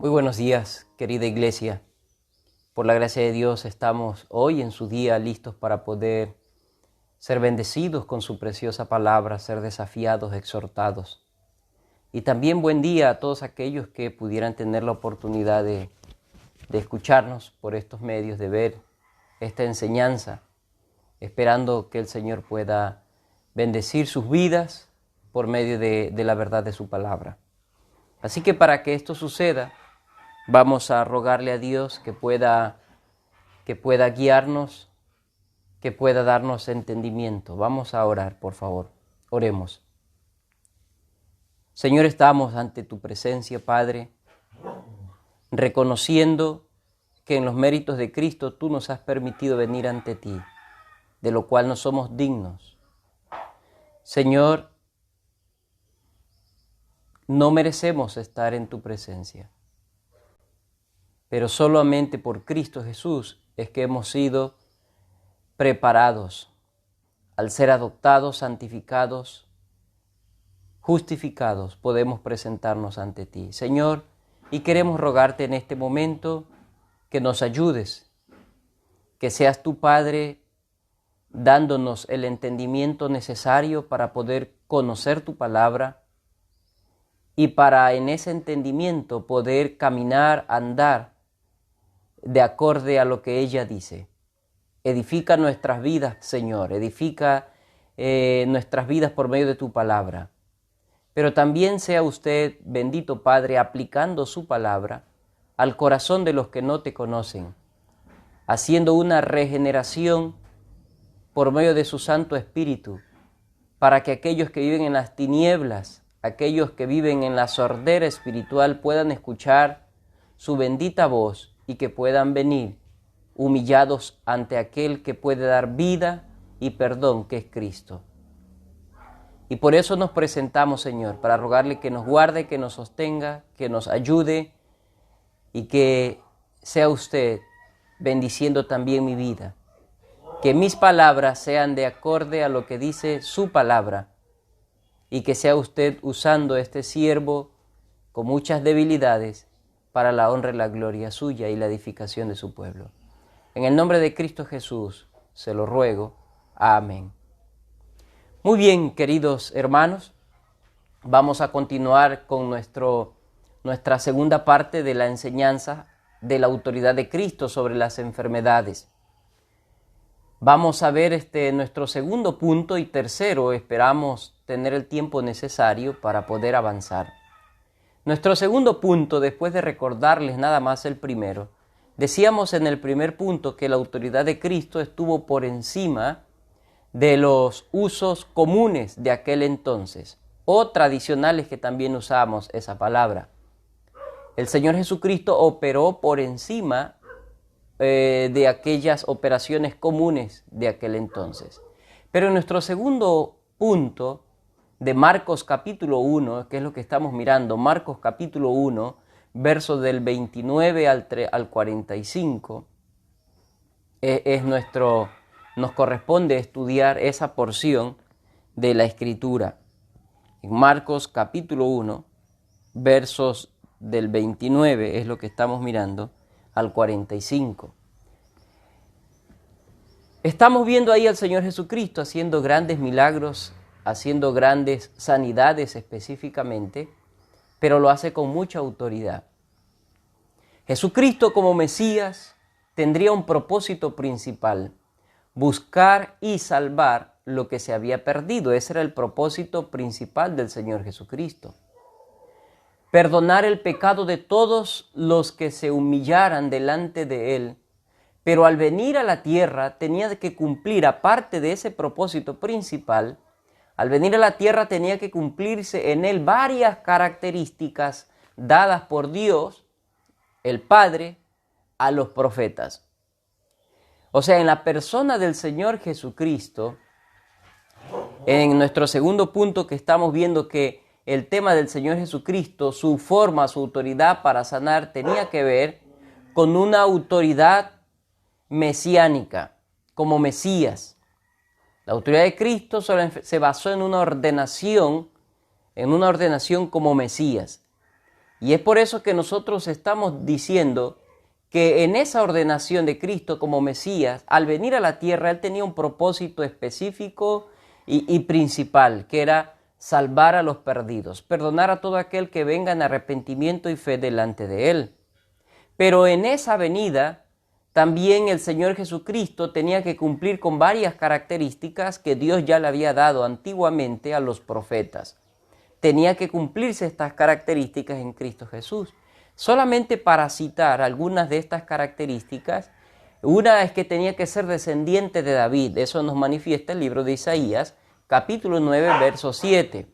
Muy buenos días, querida iglesia. Por la gracia de Dios estamos hoy en su día listos para poder ser bendecidos con su preciosa palabra, ser desafiados, exhortados. Y también buen día a todos aquellos que pudieran tener la oportunidad de escucharnos por estos medios, de ver esta enseñanza, esperando que el Señor pueda bendecir sus vidas por medio de la verdad de su palabra. Así que para que esto suceda, vamos a rogarle a Dios que pueda guiarnos, que pueda darnos entendimiento. Vamos a orar, por favor. Oremos. Señor, estamos ante tu presencia, Padre, reconociendo que en los méritos de Cristo tú nos has permitido venir ante ti, de lo cual no somos dignos. Señor, no merecemos estar en tu presencia, pero solamente por Cristo Jesús es que hemos sido preparados. Al ser adoptados, santificados, justificados, podemos presentarnos ante ti, Señor, y queremos rogarte en este momento que nos ayudes, que seas tu Padre dándonos el entendimiento necesario para poder conocer tu palabra y para en ese entendimiento poder caminar, andar de acorde a lo que ella dice. Edifica nuestras vidas, Señor, edifica nuestras vidas por medio de tu palabra. Pero también sea usted, bendito Padre, aplicando su palabra al corazón de los que no te conocen, haciendo una regeneración por medio de su Santo Espíritu, para que aquellos que viven en las tinieblas, aquellos que viven en la sordera espiritual puedan escuchar su bendita voz y que puedan venir humillados ante aquel que puede dar vida y perdón, que es Cristo. Y por eso nos presentamos, Señor, para rogarle que nos guarde, que nos sostenga, que nos ayude y que sea usted bendiciendo también mi vida. Que mis palabras sean de acorde a lo que dice su palabra y que sea usted usando este siervo con muchas debilidades para la honra y la gloria suya y la edificación de su pueblo. En el nombre de Cristo Jesús se lo ruego. Amén. Muy bien, queridos hermanos, vamos a continuar con nuestra segunda parte de la enseñanza de la autoridad de Cristo sobre las enfermedades. Vamos a ver nuestro segundo punto y tercero, esperamos tener el tiempo necesario para poder avanzar. Nuestro segundo punto, después de recordarles nada más el primero, decíamos en el primer punto que la autoridad de Cristo estuvo por encima de los usos comunes de aquel entonces, o tradicionales, que también usamos esa palabra. El Señor Jesucristo operó por encima de aquellas operaciones comunes de aquel entonces. Pero en nuestro segundo punto de Marcos capítulo 1, que es lo que estamos mirando, Marcos capítulo 1, versos del 29 al 45, nos corresponde estudiar esa porción de la Escritura. En Marcos capítulo 1, versos del 29 es lo que estamos mirando, al 45. Estamos viendo ahí al Señor Jesucristo haciendo grandes milagros, haciendo grandes sanidades específicamente, pero lo hace con mucha autoridad. Jesucristo como Mesías tendría un propósito principal: buscar y salvar lo que se había perdido. Ese era el propósito principal del Señor Jesucristo. Perdonar el pecado de todos los que se humillaran delante de Él, pero al venir a la tierra tenía que cumplir, aparte de ese propósito principal, al venir a la tierra tenía que cumplirse en Él varias características dadas por Dios, el Padre, a los profetas. O sea, en la persona del Señor Jesucristo, en nuestro segundo punto que estamos viendo que el tema del Señor Jesucristo, su forma, su autoridad para sanar, tenía que ver con una autoridad mesiánica, como Mesías. La autoridad de Cristo se basó en una ordenación como Mesías. Y es por eso que nosotros estamos diciendo que en esa ordenación de Cristo como Mesías, al venir a la tierra, Él tenía un propósito específico y principal, que era salvar a los perdidos, perdonar a todo aquel que venga en arrepentimiento y fe delante de Él. Pero en esa venida, también el Señor Jesucristo tenía que cumplir con varias características que Dios ya le había dado antiguamente a los profetas. Tenía que cumplirse estas características en Cristo Jesús. Solamente para citar algunas de estas características, una es que tenía que ser descendiente de David. Eso nos manifiesta el libro de Isaías, capítulo 9, verso 7.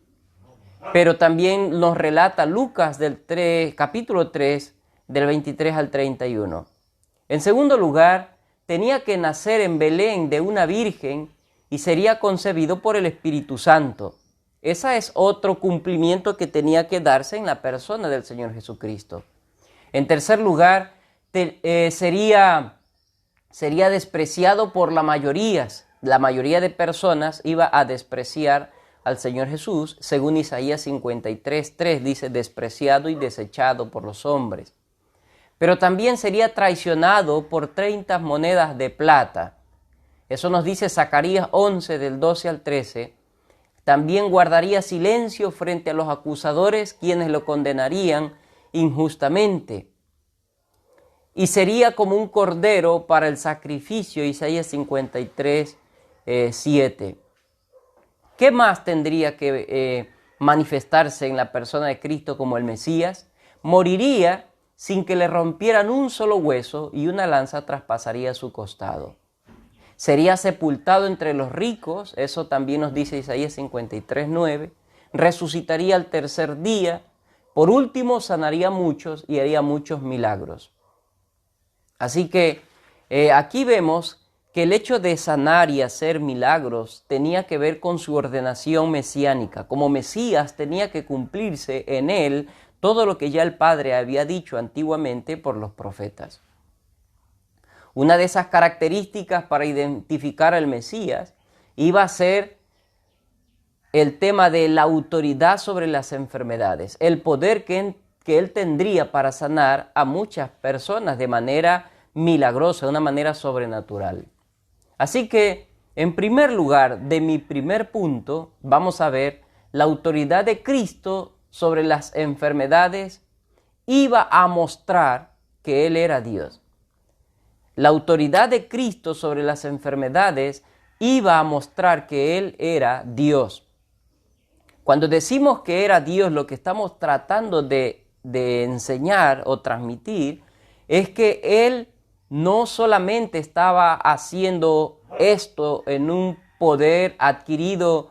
Pero también nos relata Lucas capítulo 3, del 23 al 31. En segundo lugar, tenía que nacer en Belén de una virgen y sería concebido por el Espíritu Santo. Ese es otro cumplimiento que tenía que darse en la persona del Señor Jesucristo. En tercer lugar, sería despreciado por la mayoría. La mayoría de personas iba a despreciar al Señor Jesús, según Isaías 53:3 dice, despreciado y desechado por los hombres. Pero también sería traicionado por 30 monedas de plata. Eso nos dice Zacarías 11, del 12 al 13. También guardaría silencio frente a los acusadores, quienes lo condenarían injustamente. Y sería como un cordero para el sacrificio, Isaías 53:7. ¿Qué más tendría que manifestarse en la persona de Cristo como el Mesías? Moriría sin que le rompieran un solo hueso y una lanza traspasaría su costado. Sería sepultado entre los ricos, eso también nos dice Isaías 53:9. Resucitaría al tercer día. Por último, sanaría a muchos y haría muchos milagros. Así que aquí vemos que el hecho de sanar y hacer milagros tenía que ver con su ordenación mesiánica. Como Mesías tenía que cumplirse en él todo lo que ya el Padre había dicho antiguamente por los profetas. Una de esas características para identificar al Mesías iba a ser el tema de la autoridad sobre las enfermedades, el poder que él tendría para sanar a muchas personas de manera milagrosa, de una manera sobrenatural. Así que, en primer lugar, de mi primer punto, vamos a ver la autoridad de Cristo sobre las enfermedades iba a mostrar que Él era Dios. La autoridad de Cristo sobre las enfermedades iba a mostrar que Él era Dios. Cuando decimos que era Dios, lo que estamos tratando de enseñar o transmitir es que Él no solamente estaba haciendo esto en un poder adquirido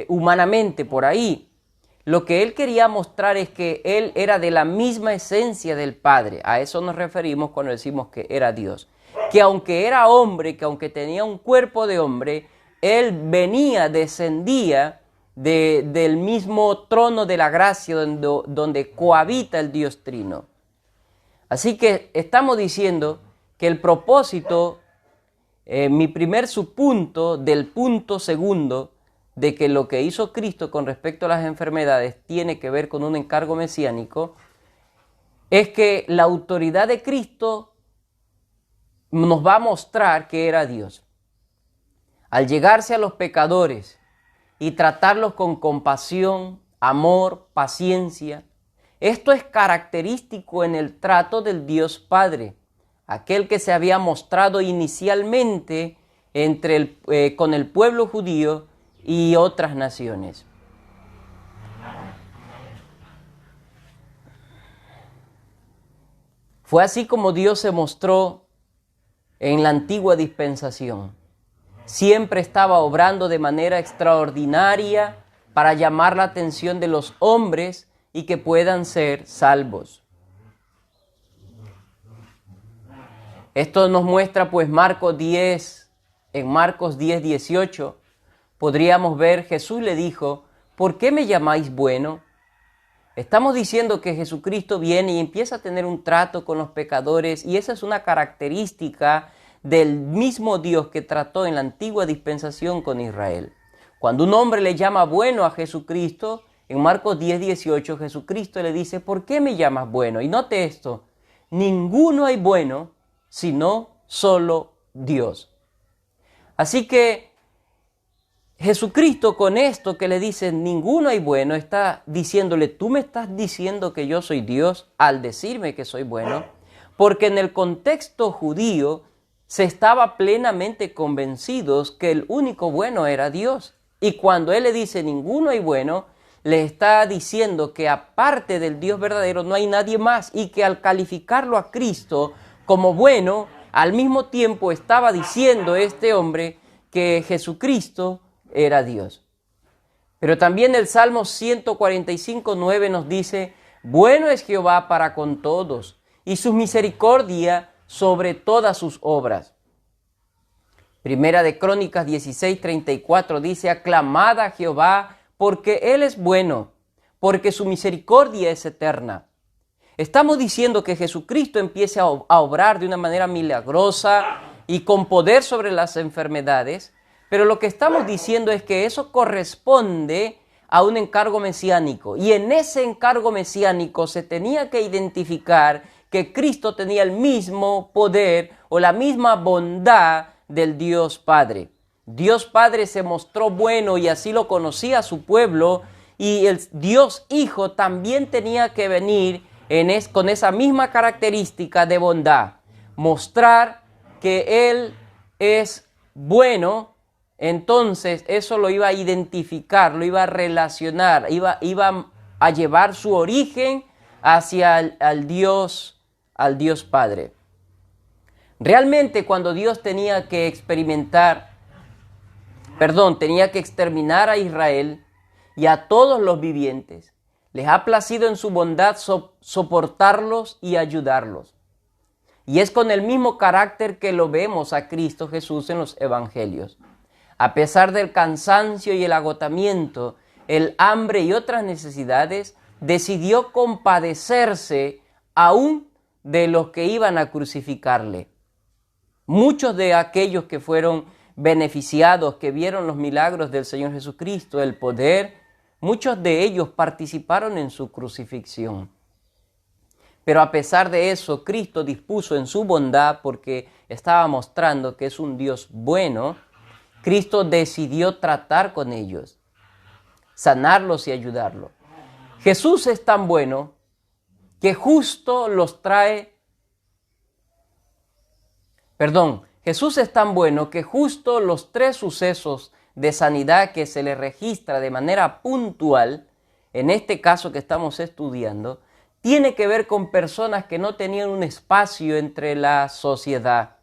humanamente por ahí. Lo que Él quería mostrar es que Él era de la misma esencia del Padre. A eso nos referimos cuando decimos que era Dios. Que aunque era hombre, que aunque tenía un cuerpo de hombre, Él descendía del mismo trono de la gracia donde cohabita el Dios Trino. Así que estamos diciendo que el propósito, mi primer subpunto del punto segundo, de que lo que hizo Cristo con respecto a las enfermedades tiene que ver con un encargo mesiánico, es que la autoridad de Cristo nos va a mostrar que era Dios. Al llegarse a los pecadores y tratarlos con compasión, amor, paciencia, esto es característico en el trato del Dios Padre, aquel que se había mostrado inicialmente con el pueblo judío y otras naciones. Fue así como Dios se mostró en la antigua dispensación. Siempre estaba obrando de manera extraordinaria para llamar la atención de los hombres y que puedan ser salvos. Esto nos muestra pues Marcos 10, en Marcos 10:18, podríamos ver, Jesús le dijo, ¿por qué me llamáis bueno? Estamos diciendo que Jesucristo viene y empieza a tener un trato con los pecadores, y esa es una característica del mismo Dios que trató en la antigua dispensación con Israel. Cuando un hombre le llama bueno a Jesucristo, En Marcos 10:18 Jesucristo le dice, ¿por qué me llamas bueno? Y note esto, ninguno hay bueno sino solo Dios. Así que Jesucristo con esto que le dice, ninguno hay bueno, está diciéndole, tú me estás diciendo que yo soy Dios al decirme que soy bueno, porque en el contexto judío se estaba plenamente convencidos que el único bueno era Dios. Y cuando Él le dice, ninguno hay bueno, le está diciendo que aparte del Dios verdadero no hay nadie más y que al calificarlo a Cristo como bueno, al mismo tiempo estaba diciendo este hombre que Jesucristo era Dios. Pero también el Salmo 145:9 nos dice, bueno es Jehová para con todos y su misericordia sobre todas sus obras. Primera de Crónicas 16:34 dice, aclamad a Jehová porque Él es bueno, porque su misericordia es eterna. Estamos diciendo que Jesucristo empiece a obrar de una manera milagrosa y con poder sobre las enfermedades, pero lo que estamos diciendo es que eso corresponde a un encargo mesiánico. Y en ese encargo mesiánico se tenía que identificar que Cristo tenía el mismo poder o la misma bondad del Dios Padre. Dios Padre se mostró bueno y así lo conocía a su pueblo, y el Dios Hijo también tenía que venir con esa misma característica de bondad, mostrar que Él es bueno. Entonces eso lo iba a identificar, lo iba a relacionar, iba a llevar su origen hacia al Dios Padre. Realmente cuando Dios tenía que exterminar a Israel y a todos los vivientes, les ha placido en su bondad soportarlos y ayudarlos. Y es con el mismo carácter que lo vemos a Cristo Jesús en los evangelios. A pesar del cansancio y el agotamiento, el hambre y otras necesidades, decidió compadecerse aún de los que iban a crucificarle. Muchos de aquellos que fueron beneficiados, que vieron los milagros del Señor Jesucristo, el poder, muchos de ellos participaron en su crucifixión. Pero a pesar de eso, Cristo dispuso en su bondad, porque estaba mostrando que es un Dios bueno, Cristo decidió tratar con ellos, sanarlos y ayudarlos. Jesús es tan bueno que Jesús es tan bueno que justo los 3 sucesos de sanidad que se le registra de manera puntual, en este caso que estamos estudiando, tiene que ver con personas que no tenían un espacio entre la sociedad.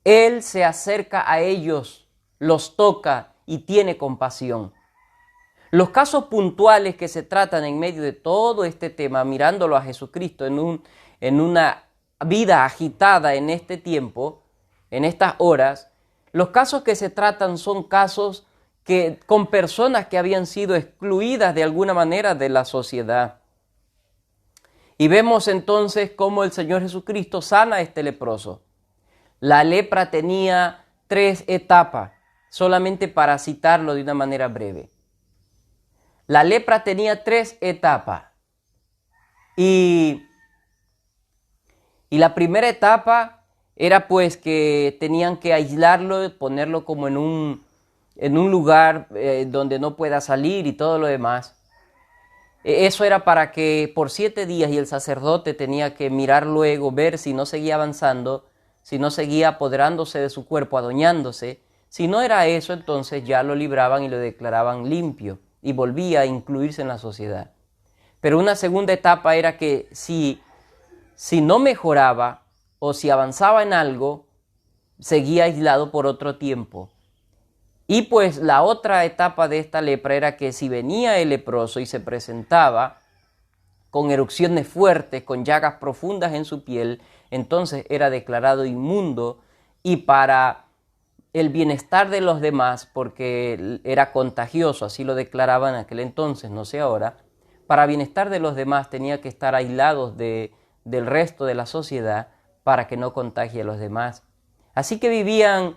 Él se acerca a ellos, los toca y tiene compasión. Los casos puntuales que se tratan en medio de todo este tema, mirándolo a Jesucristo en una vida agitada en este tiempo, en estas horas, los casos que se tratan son casos con personas que habían sido excluidas de alguna manera de la sociedad. Y vemos entonces cómo el Señor Jesucristo sana a este leproso. La lepra tenía 3 etapas, solamente para citarlo de una manera breve. La lepra tenía 3 etapas. Y la primera etapa era pues que tenían que aislarlo, ponerlo como en un lugar donde no pueda salir y todo lo demás. Eso era para que por 7 días, y el sacerdote tenía que mirar luego, ver si no seguía avanzando, si no seguía apoderándose de su cuerpo, adueñándose. Si no era eso, entonces ya lo libraban y lo declaraban limpio y volvía a incluirse en la sociedad. Pero una segunda etapa era que si no mejoraba o si avanzaba en algo, seguía aislado por otro tiempo. Y pues la otra etapa de esta lepra era que si venía el leproso y se presentaba con erupciones fuertes, con llagas profundas en su piel, entonces era declarado inmundo, y para el bienestar de los demás, porque era contagioso, así lo declaraban en aquel entonces, no sé ahora, para bienestar de los demás tenía que estar aislados del resto de la sociedad para que no contagie a los demás. Así que vivían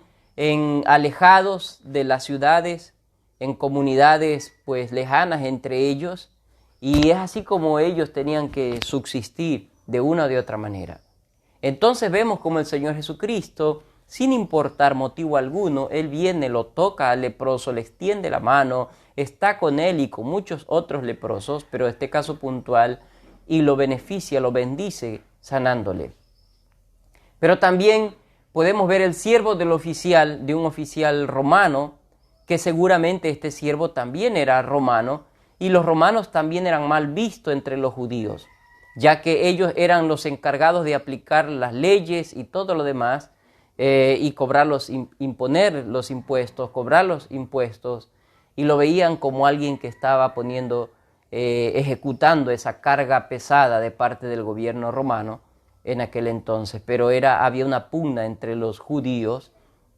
alejados de las ciudades, en comunidades pues lejanas entre ellos, y es así como ellos tenían que subsistir de una o de otra manera. Entonces vemos como el Señor Jesucristo, sin importar motivo alguno, Él viene, lo toca al leproso, le extiende la mano, está con él y con muchos otros leprosos, pero en este caso puntual, y lo beneficia, lo bendice sanándole. Pero también podemos ver el siervo del oficial, de un oficial romano, que seguramente este siervo también era romano, y los romanos también eran mal vistos entre los judíos, ya que ellos eran los encargados de aplicar las leyes y todo lo demás, y imponer los impuestos, cobrar los impuestos, y lo veían como alguien que estaba ejecutando esa carga pesada de parte del gobierno romano en aquel entonces. Pero había una pugna entre los judíos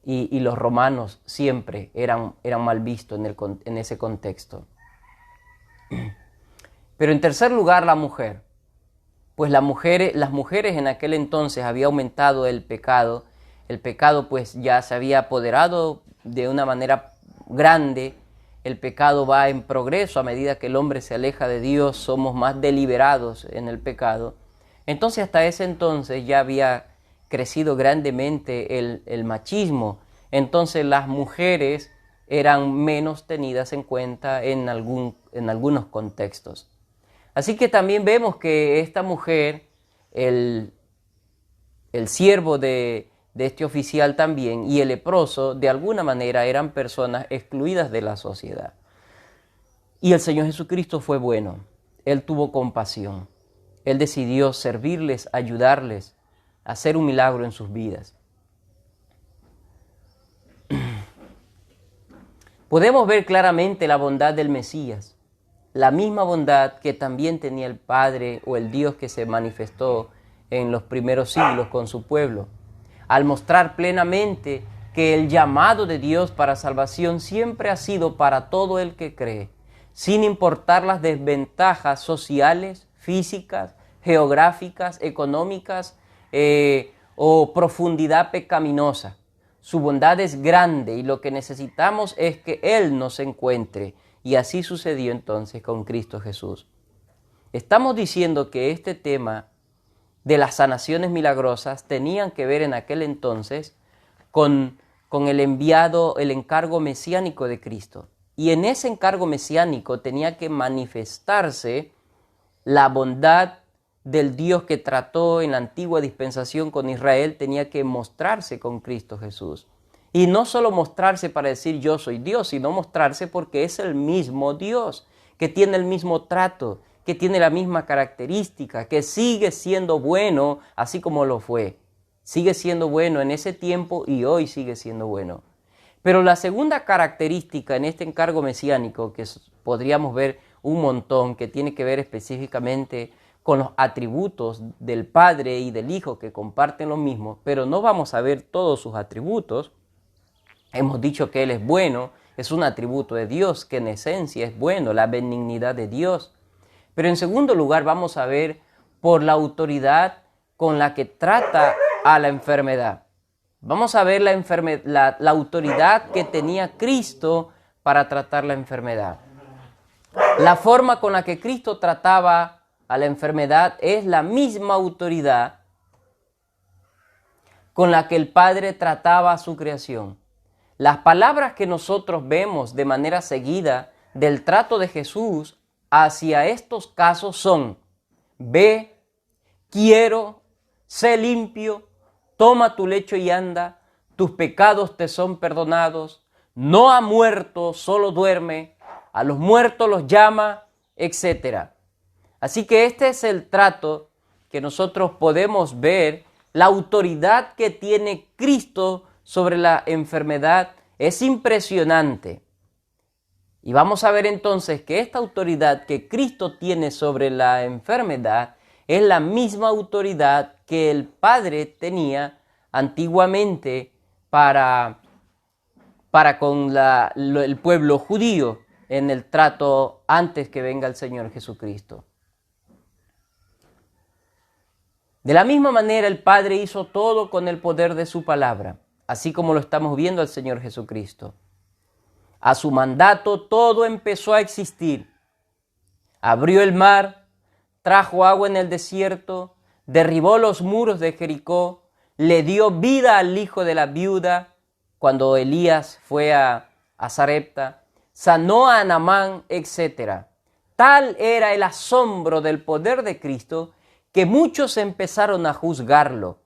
y los romanos, siempre eran mal vistos en ese contexto. Pero en tercer lugar, la mujer. Pues las mujeres en aquel entonces había aumentado el pecado pues ya se había apoderado de una manera grande. El pecado va en progreso a medida que el hombre se aleja de Dios, somos más deliberados en el pecado. Entonces hasta ese entonces ya había crecido grandemente el machismo, entonces las mujeres eran menos tenidas en cuenta en algunos contextos. Así que también vemos que esta mujer, el siervo de este oficial también, y el leproso, de alguna manera eran personas excluidas de la sociedad. Y el Señor Jesucristo fue bueno. Él tuvo compasión. Él decidió servirles, ayudarles, hacer un milagro en sus vidas. Podemos ver claramente la bondad del Mesías, la misma bondad que también tenía el Padre o el Dios que se manifestó en los primeros siglos con su pueblo, al mostrar plenamente que el llamado de Dios para salvación siempre ha sido para todo el que cree, sin importar las desventajas sociales, físicas, geográficas, económicas o profundidad pecaminosa. Su bondad es grande y lo que necesitamos es que Él nos encuentre, y así sucedió entonces con Cristo Jesús. Estamos diciendo que este tema de las sanaciones milagrosas tenían que ver en aquel entonces con el encargo mesiánico de Cristo. Y en ese encargo mesiánico tenía que manifestarse la bondad del Dios que trató en la antigua dispensación con Israel, tenía que mostrarse con Cristo Jesús. Y no solo mostrarse para decir yo soy Dios, sino mostrarse porque es el mismo Dios, que tiene el mismo trato, que tiene la misma característica, que sigue siendo bueno así como lo fue. Sigue siendo bueno en ese tiempo y hoy sigue siendo bueno. Pero la segunda característica en este encargo mesiánico, que podríamos ver un montón, que tiene que ver específicamente con los atributos del Padre y del Hijo que comparten lo mismo, pero no vamos a ver todos sus atributos. Hemos dicho que Él es bueno, es un atributo de Dios, que en esencia es bueno, la benignidad de Dios. Pero en segundo lugar vamos a ver por la autoridad con la que trata a la enfermedad. Vamos a ver la autoridad que tenía Cristo para tratar la enfermedad. La forma con la que Cristo trataba a la enfermedad es la misma autoridad con la que el Padre trataba a su creación. Las palabras que nosotros vemos de manera seguida del trato de Jesús hacia estos casos son: ve, quiero, sé limpio, toma tu lecho y anda, tus pecados te son perdonados, no ha muerto, solo duerme, a los muertos los llama, etc. Así que este es el trato que nosotros podemos ver, la autoridad que tiene Cristo sobre la enfermedad es impresionante. Y vamos a ver entonces que esta autoridad que Cristo tiene sobre la enfermedad es la misma autoridad que el Padre tenía antiguamente para con el pueblo judío en el trato antes que venga el Señor Jesucristo. De la misma manera el Padre hizo todo con el poder de su palabra, así como lo estamos viendo al Señor Jesucristo. A su mandato todo empezó a existir. Abrió el mar, trajo agua en el desierto, derribó los muros de Jericó, le dio vida al hijo de la viuda cuando Elías fue a Sarepta, sanó a Naamán, etc. Tal era el asombro del poder de Cristo que muchos empezaron a juzgarlo.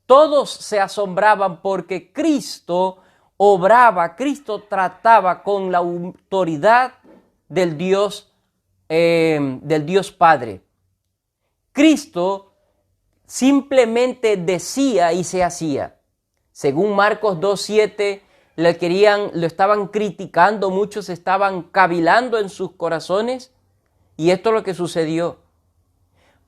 Todos se asombraban porque Cristo obraba, Cristo trataba con la autoridad del Dios Padre. Cristo simplemente decía y se hacía. Según Marcos 2:7, lo estaban criticando, muchos estaban cavilando en sus corazones, y esto es lo que sucedió.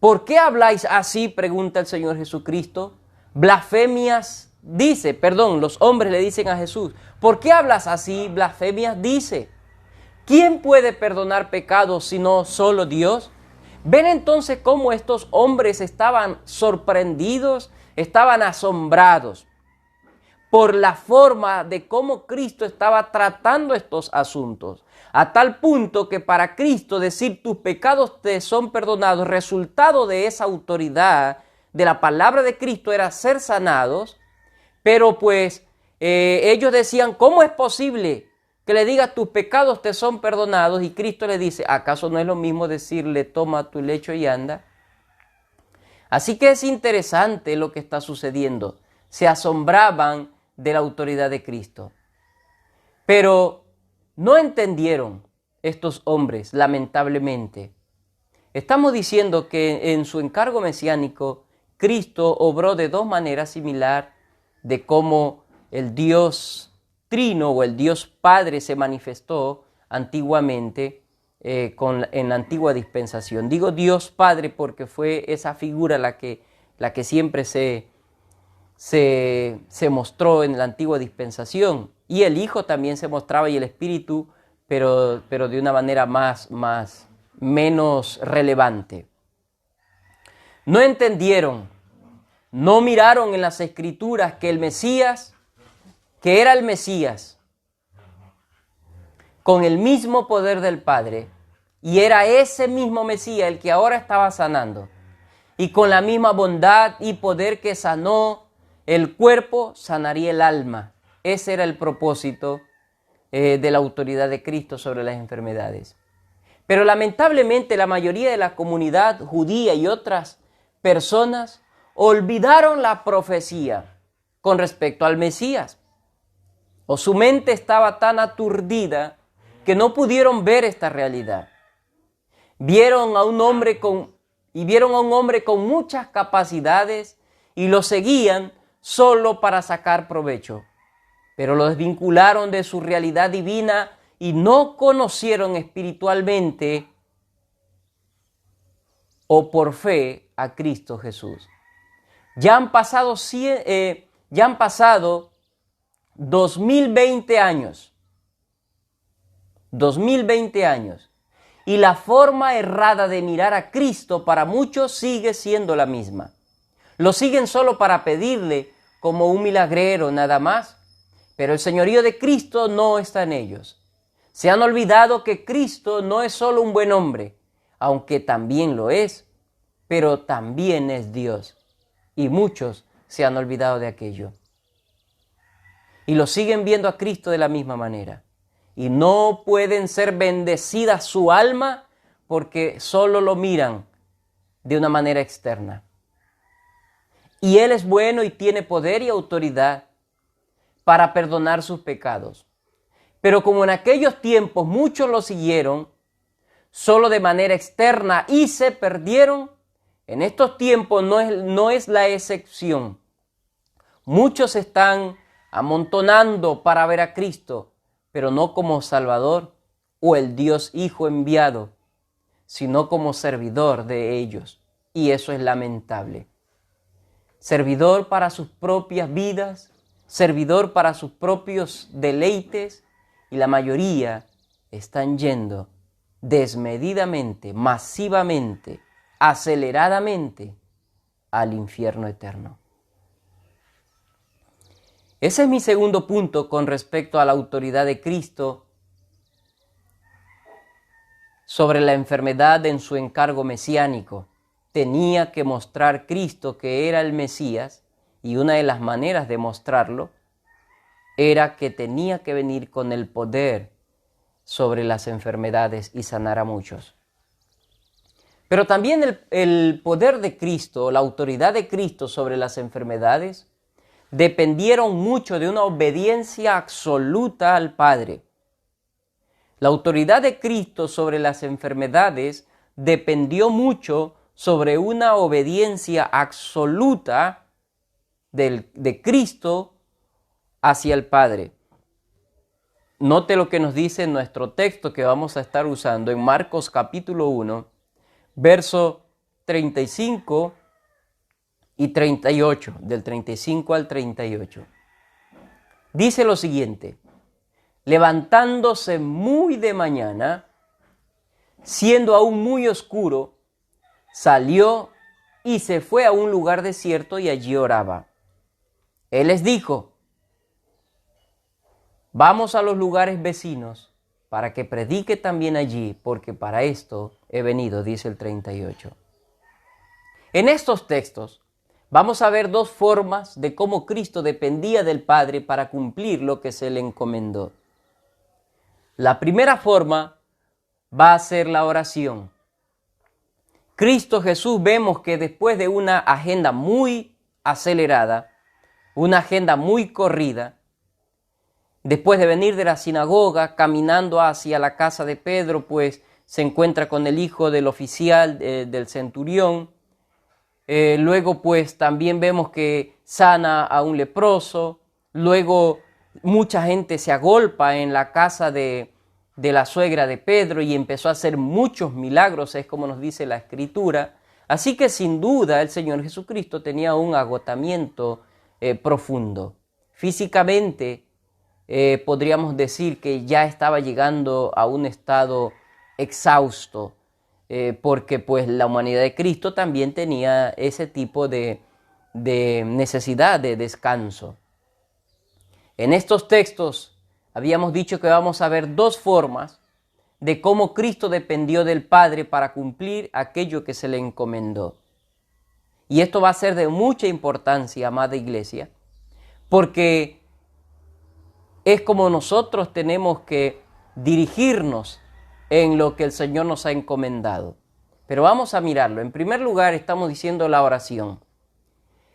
¿Por qué habláis así?, pregunta el Señor Jesucristo. Blasfemias dice, los hombres le dicen a Jesús, ¿por qué hablas así? Blasfemias dice. ¿Quién puede perdonar pecados sino solo Dios? Ven entonces cómo estos hombres estaban sorprendidos, estaban asombrados por la forma de cómo Cristo estaba tratando estos asuntos, a tal punto que para Cristo decir tus pecados te son perdonados, resultado de esa autoridad de la palabra de Cristo era ser sanados, pero pues ellos decían, ¿cómo es posible que le digas tus pecados te son perdonados? Y Cristo le dice, ¿acaso no es lo mismo decirle toma tu lecho y anda? Así que es interesante lo que está sucediendo. Se asombraban de la autoridad de Cristo. Pero no entendieron estos hombres, lamentablemente. Estamos diciendo que en su encargo mesiánico, Cristo obró de dos maneras similar de cómo el Dios Trino o el Dios Padre se manifestó antiguamente en la antigua dispensación. Digo Dios Padre porque fue esa figura la que siempre se mostró en la antigua dispensación, y el Hijo también se mostraba y el Espíritu, pero de una manera menos relevante. No entendieron, no miraron en las Escrituras que el Mesías, que era el Mesías, con el mismo poder del Padre, y era ese mismo Mesías el que ahora estaba sanando, y con la misma bondad y poder que sanó el cuerpo, sanaría el alma. Ese era el propósito de la autoridad de Cristo sobre las enfermedades. Pero lamentablemente la mayoría de la comunidad judía y otras personas olvidaron la profecía con respecto al Mesías. O su mente estaba tan aturdida que no pudieron ver esta realidad. Vieron a un hombre con muchas capacidades y lo seguían solo para sacar provecho, pero lo desvincularon de su realidad divina y no conocieron espiritualmente o por fe a Cristo Jesús. Ya han pasado 2020 años, 2020 años, y la forma errada de mirar a Cristo para muchos sigue siendo la misma. Lo siguen solo para pedirle como un milagrero nada más, pero el señorío de Cristo no está en ellos. Se han olvidado que Cristo no es solo un buen hombre, aunque también lo es, pero también es Dios. Y muchos se han olvidado de aquello. Y lo siguen viendo a Cristo de la misma manera. Y no pueden ser bendecidas su alma porque solo lo miran de una manera externa. Y Él es bueno y tiene poder y autoridad para perdonar sus pecados. Pero como en aquellos tiempos muchos lo siguieron solo de manera externa y se perdieron, en estos tiempos no es la excepción. Muchos están amontonando para ver a Cristo, pero no como Salvador o el Dios Hijo enviado, sino como servidor de ellos. Y eso es lamentable. Servidor para sus propias vidas, servidor para sus propios deleites, y la mayoría están yendo desmedidamente, masivamente, aceleradamente al infierno eterno. Ese es mi segundo punto con respecto a la autoridad de Cristo sobre la enfermedad en su encargo mesiánico. Tenía que mostrar Cristo que era el Mesías, y una de las maneras de mostrarlo era que tenía que venir con el poder sobre las enfermedades y sanar a muchos. Pero también el poder de Cristo, la autoridad de Cristo sobre las enfermedades, dependieron mucho de una obediencia absoluta al Padre. La autoridad de Cristo sobre las enfermedades dependió mucho sobre una obediencia absoluta de Cristo hacia el Padre. Note lo que nos dice nuestro texto que vamos a estar usando en Marcos capítulo 1, verso 35 y 38, del 35 al 38. Dice lo siguiente: levantándose muy de mañana, siendo aún muy oscuro, salió y se fue a un lugar desierto y allí oraba. Él les dijo: vamos a los lugares vecinos para que predique también allí, porque para esto he venido, dice el 38. En estos textos vamos a ver dos formas de cómo Cristo dependía del Padre para cumplir lo que se le encomendó. La primera forma va a ser la oración. Cristo Jesús, vemos que después de una agenda muy acelerada, una agenda muy corrida, después de venir de la sinagoga, caminando hacia la casa de Pedro, pues se encuentra con el hijo del oficial del centurión. Luego pues también vemos que sana a un leproso. Luego mucha gente se agolpa en la casa de la suegra de Pedro y empezó a hacer muchos milagros, es como nos dice la Escritura. Así que sin duda el Señor Jesucristo tenía un agotamiento profundo. Físicamente podríamos decir que ya estaba llegando a un estado exhausto, porque pues la humanidad de Cristo también tenía ese tipo de necesidad de descanso. En estos textos habíamos dicho que vamos a ver dos formas de cómo Cristo dependió del Padre para cumplir aquello que se le encomendó. Y esto va a ser de mucha importancia, amada iglesia, porque es como nosotros tenemos que dirigirnos en lo que el Señor nos ha encomendado. Pero vamos a mirarlo. En primer lugar, estamos diciendo la oración.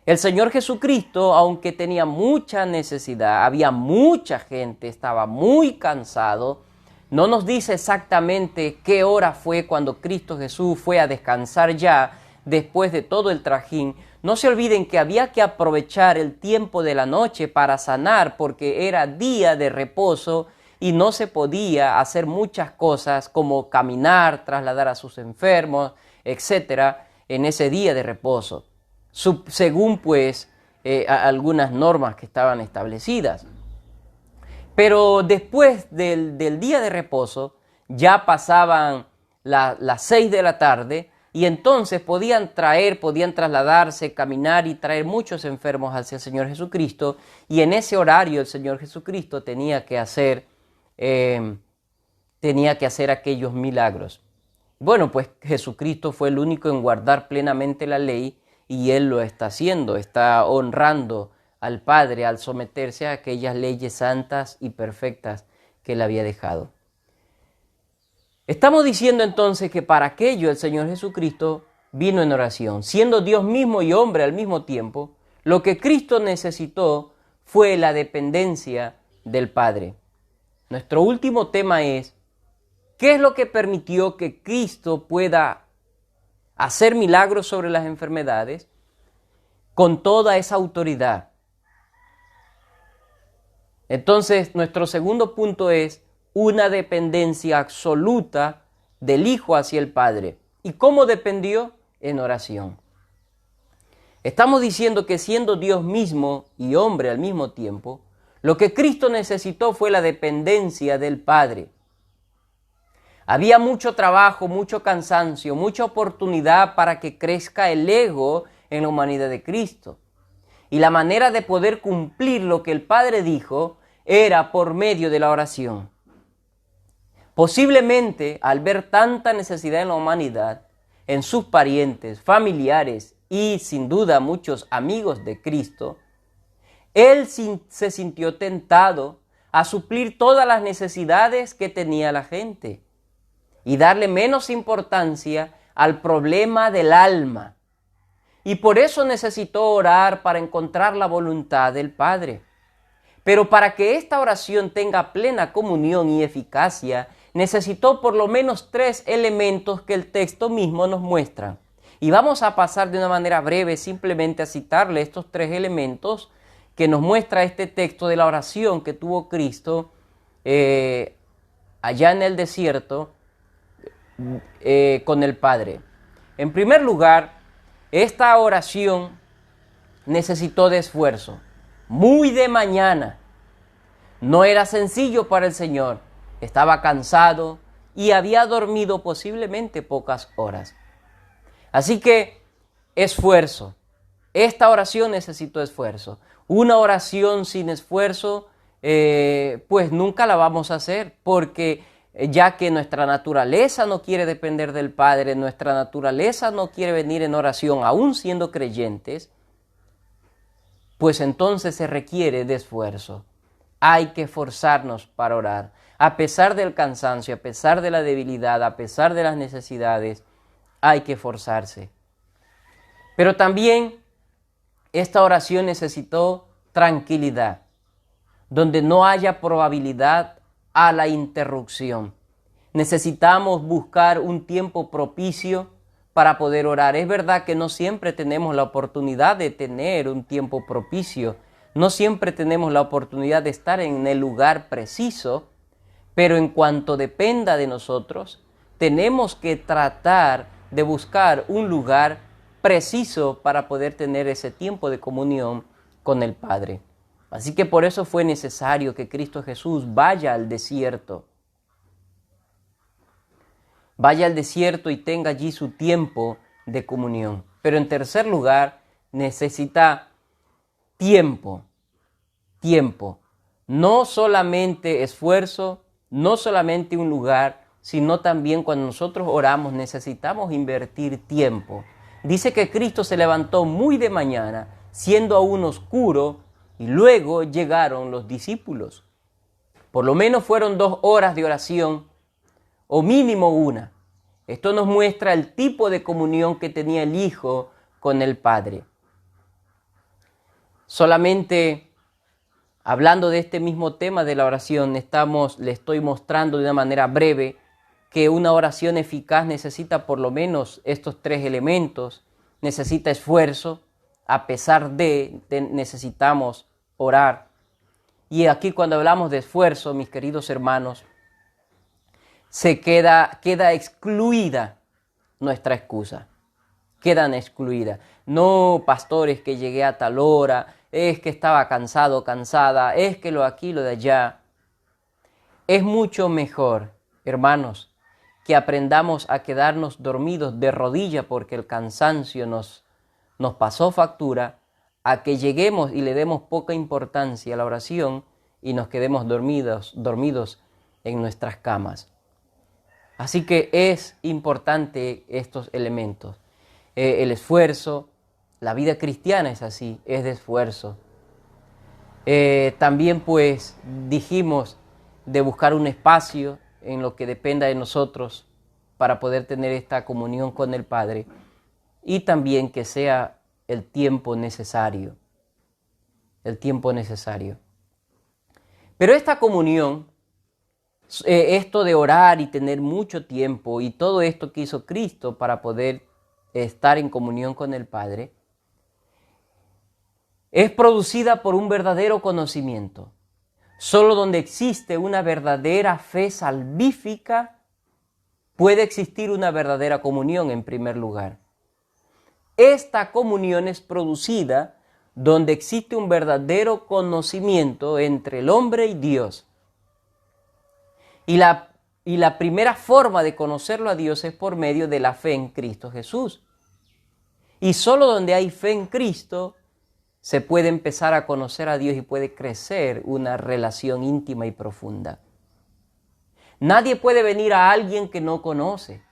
El Señor Jesucristo, aunque tenía mucha necesidad, había mucha gente, estaba muy cansado, no nos dice exactamente qué hora fue cuando Cristo Jesús fue a descansar ya después de todo el trajín. No se olviden que había que aprovechar el tiempo de la noche para sanar, porque era día de reposo y no se podía hacer muchas cosas como caminar, trasladar a sus enfermos, etcétera, en ese día de reposo, según pues algunas normas que estaban establecidas. Pero después del día de reposo ya pasaban las 6 de la tarde y entonces podían trasladarse, caminar y traer muchos enfermos hacia el Señor Jesucristo, y en ese horario el Señor Jesucristo tenía que hacer aquellos milagros. Bueno, pues Jesucristo fue el único en guardar plenamente la ley y Él lo está haciendo, está honrando al Padre al someterse a aquellas leyes santas y perfectas que Él había dejado. Estamos diciendo entonces que para aquello el Señor Jesucristo vino en oración. Siendo Dios mismo y hombre al mismo tiempo, lo que Cristo necesitó fue la dependencia del Padre. Nuestro último tema es: ¿qué es lo que permitió que Cristo pueda hacer milagros sobre las enfermedades con toda esa autoridad? Entonces, nuestro segundo punto es una dependencia absoluta del Hijo hacia el Padre. ¿Y cómo dependió? En oración. Estamos diciendo que siendo Dios mismo y hombre al mismo tiempo, lo que Cristo necesitó fue la dependencia del Padre. Había mucho trabajo, mucho cansancio, mucha oportunidad para que crezca el ego en la humanidad de Cristo. Y la manera de poder cumplir lo que el Padre dijo era por medio de la oración. Posiblemente, al ver tanta necesidad en la humanidad, en sus parientes, familiares y sin duda muchos amigos de Cristo, Él se sintió tentado a suplir todas las necesidades que tenía la gente y darle menos importancia al problema del alma. Y por eso necesitó orar para encontrar la voluntad del Padre. Pero para que esta oración tenga plena comunión y eficacia, necesitó por lo menos 3 elementos que el texto mismo nos muestra. Y vamos a pasar de una manera breve simplemente a citarle estos 3 elementos que nos muestra este texto de la oración que tuvo Cristo allá en el desierto con el Padre. En primer lugar, esta oración necesitó de esfuerzo, muy de mañana. No era sencillo para el Señor, estaba cansado y había dormido posiblemente pocas horas. Así que esfuerzo, esta oración necesitó esfuerzo. Una oración sin esfuerzo, pues nunca la vamos a hacer, porque ya que nuestra naturaleza no quiere depender del Padre, nuestra naturaleza no quiere venir en oración, aún siendo creyentes, pues entonces se requiere de esfuerzo. Hay que esforzarnos para orar, a pesar del cansancio, a pesar de la debilidad, a pesar de las necesidades, hay que esforzarse. Pero también esta oración necesitó tranquilidad, donde no haya probabilidad a la interrupción. Necesitamos buscar un tiempo propicio para poder orar. Es verdad que no siempre tenemos la oportunidad de tener un tiempo propicio, no siempre tenemos la oportunidad de estar en el lugar preciso, pero en cuanto dependa de nosotros, tenemos que tratar de buscar un lugar preciso para poder tener ese tiempo de comunión con el Padre. Así que por eso fue necesario que Cristo Jesús vaya al desierto. Vaya al desierto y tenga allí su tiempo de comunión. Pero en tercer lugar, necesita tiempo. No solamente esfuerzo, no solamente un lugar, sino también cuando nosotros oramos necesitamos invertir tiempo. Dice que Cristo se levantó muy de mañana, siendo aún oscuro, y luego llegaron los discípulos. Por lo menos fueron 2 horas de oración, o mínimo 1. Esto nos muestra el tipo de comunión que tenía el Hijo con el Padre. Solamente hablando de este mismo tema de la oración, le estoy mostrando de una manera breve que una oración eficaz necesita por lo menos estos 3 elementos. Necesita esfuerzo, a pesar de necesitamos orar. Y aquí cuando hablamos de esfuerzo, mis queridos hermanos, queda excluida nuestra excusa. Quedan excluidas. No, pastores, que llegué a tal hora, es que estaba cansado, cansada, es que lo de aquí, lo de allá. Es mucho mejor, hermanos, que aprendamos a quedarnos dormidos de rodilla porque el cansancio nos pasó factura, a que lleguemos y le demos poca importancia a la oración y nos quedemos dormidos en nuestras camas. Así que es importante estos elementos. El esfuerzo, la vida cristiana es así, es de esfuerzo. También pues dijimos de buscar un espacio en lo que dependa de nosotros para poder tener esta comunión con el Padre y también que sea el tiempo necesario. Pero esta comunión, esto de orar y tener mucho tiempo y todo esto que hizo Cristo para poder estar en comunión con el Padre, es producida por un verdadero conocimiento. Solo donde existe una verdadera fe salvífica puede existir una verdadera comunión en primer lugar. Esta comunión es producida donde existe un verdadero conocimiento entre el hombre y Dios. Y la primera forma de conocerlo a Dios es por medio de la fe en Cristo Jesús. Y solo donde hay fe en Cristo se puede empezar a conocer a Dios y puede crecer una relación íntima y profunda. Nadie puede venir a alguien que no conoce,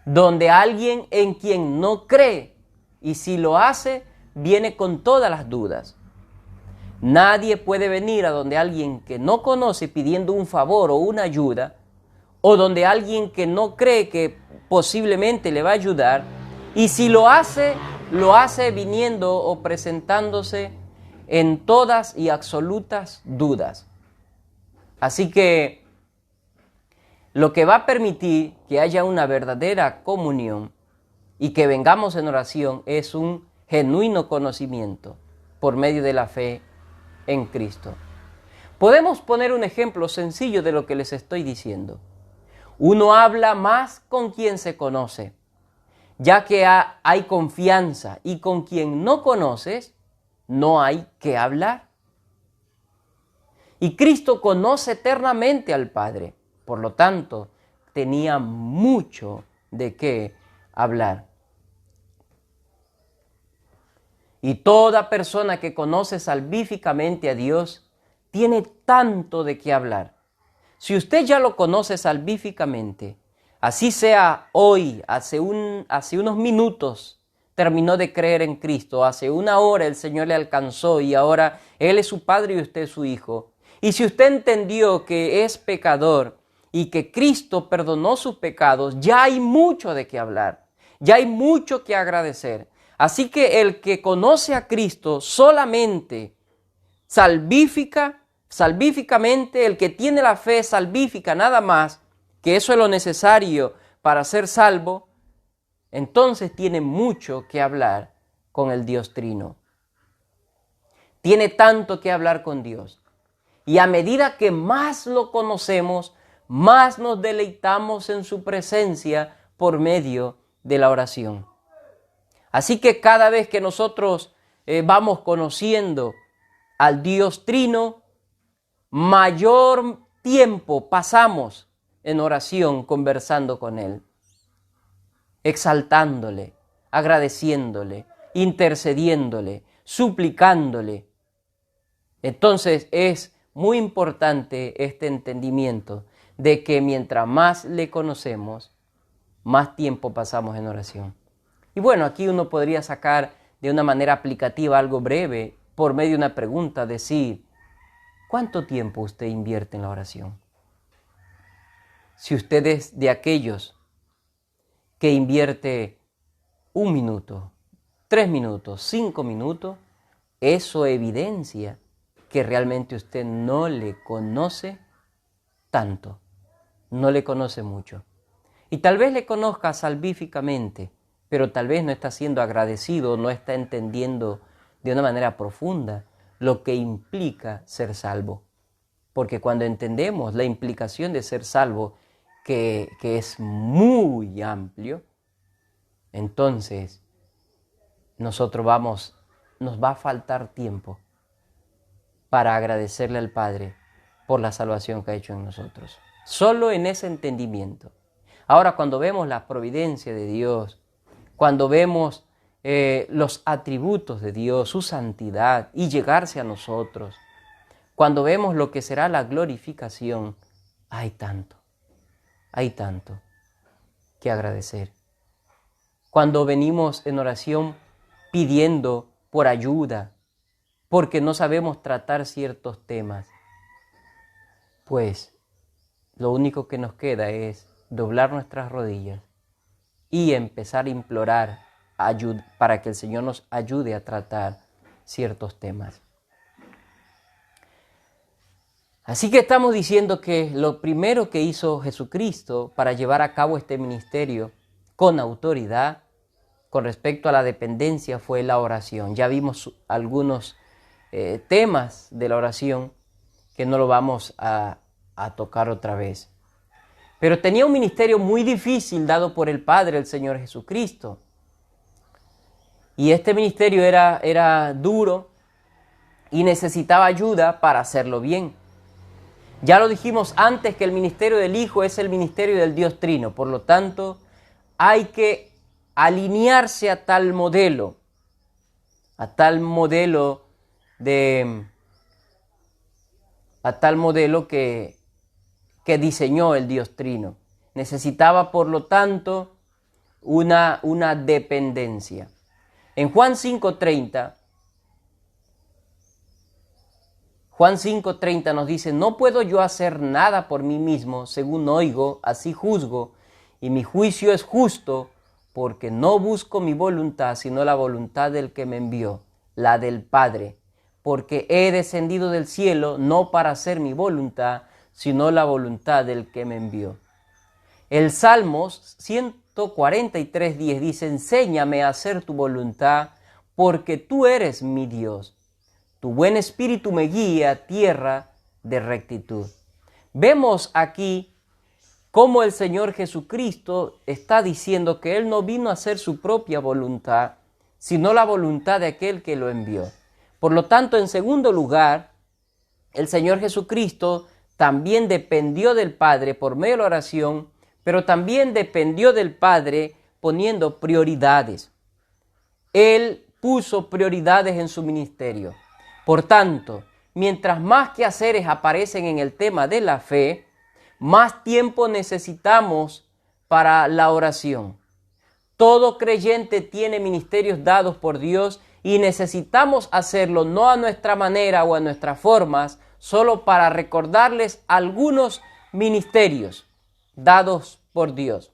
donde alguien en quien no cree, y si lo hace, viene con todas las dudas. Nadie puede venir a donde alguien que no conoce pidiendo un favor o una ayuda, o donde alguien que no cree que posiblemente le va a ayudar, y si lo hace viniendo o presentándose en todas y absolutas dudas. Así que lo que va a permitir que haya una verdadera comunión y que vengamos en oración es un genuino conocimiento por medio de la fe en Cristo. Podemos poner un ejemplo sencillo de lo que les estoy diciendo. Uno habla más con quien se conoce, ya que hay confianza, y con quien no conoces, no hay que hablar. Y Cristo conoce eternamente al Padre, por lo tanto, tenía mucho de qué hablar. Y toda persona que conoce salvíficamente a Dios tiene tanto de qué hablar. Si usted ya lo conoce salvíficamente, así sea hoy, hace unos minutos, terminó de creer en Cristo, hace una hora el Señor le alcanzó y ahora Él es su Padre y usted es su Hijo. Y si usted entendió que es pecador y que Cristo perdonó sus pecados, ya hay mucho de qué hablar, ya hay mucho que agradecer. Así que el que conoce a Cristo solamente salvíficamente, el que tiene la fe salvífica nada más, que eso es lo necesario para ser salvo, entonces tiene mucho que hablar con el Dios Trino. Tiene tanto que hablar con Dios. Y a medida que más lo conocemos, más nos deleitamos en su presencia por medio de la oración. Así que cada vez que nosotros vamos conociendo al Dios Trino, mayor tiempo pasamos en oración conversando con Él, exaltándole, agradeciéndole, intercediéndole, suplicándole. Entonces es muy importante este entendimiento de que mientras más le conocemos, más tiempo pasamos en oración. Y bueno, aquí uno podría sacar de una manera aplicativa algo breve por medio de una pregunta, decir, ¿cuánto tiempo usted invierte en la oración? Si usted es de aquellos que invierte 1 minuto, 3 minutos, 5 minutos, eso evidencia que realmente usted no le conoce tanto, no le conoce mucho. Y tal vez le conozca salvíficamente, pero tal vez no está siendo agradecido, no está entendiendo de una manera profunda lo que implica ser salvo. Porque cuando entendemos la implicación de ser salvo, que es muy amplio, entonces nos va a faltar tiempo para agradecerle al Padre por la salvación que ha hecho en nosotros. Solo en ese entendimiento. Ahora, cuando vemos la providencia de Dios, cuando vemos los atributos de Dios, su santidad y llegarse a nosotros, cuando vemos lo que será la glorificación, hay tanto que agradecer. Cuando venimos en oración pidiendo por ayuda, porque no sabemos tratar ciertos temas, pues lo único que nos queda es doblar nuestras rodillas y empezar a implorar para que el Señor nos ayude a tratar ciertos temas. Así que estamos diciendo que lo primero que hizo Jesucristo para llevar a cabo este ministerio con autoridad con respecto a la dependencia fue la oración. Ya vimos algunos temas de la oración que no lo vamos a tocar otra vez. Pero tenía un ministerio muy difícil dado por el Padre, el Señor Jesucristo. Y este ministerio era duro y necesitaba ayuda para hacerlo bien. Ya lo dijimos antes que el ministerio del Hijo es el ministerio del Dios Trino. Por lo tanto, hay que alinearse a tal modelo. a tal modelo que diseñó el Dios Trino. Necesitaba, por lo tanto, una dependencia. En Juan 5:30, nos dice: no puedo yo hacer nada por mí mismo, según oigo, así juzgo, y mi juicio es justo, porque no busco mi voluntad, sino la voluntad del que me envió, la del Padre, porque he descendido del cielo no para hacer mi voluntad, sino la voluntad del que me envió. El Salmos 143:10 dice: enséñame a hacer tu voluntad, porque tú eres mi Dios. Tu buen espíritu me guía a tierra de rectitud. Vemos aquí cómo el Señor Jesucristo está diciendo que Él no vino a hacer su propia voluntad, sino la voluntad de aquel que lo envió. Por lo tanto, en segundo lugar, el Señor Jesucristo también dependió del Padre por medio de la oración, pero también dependió del Padre poniendo prioridades. Él puso prioridades en su ministerio. Por tanto, mientras más quehaceres aparecen en el tema de la fe, más tiempo necesitamos para la oración. Todo creyente tiene ministerios dados por Dios y necesitamos hacerlo no a nuestra manera o a nuestras formas, solo para recordarles algunos ministerios dados por Dios.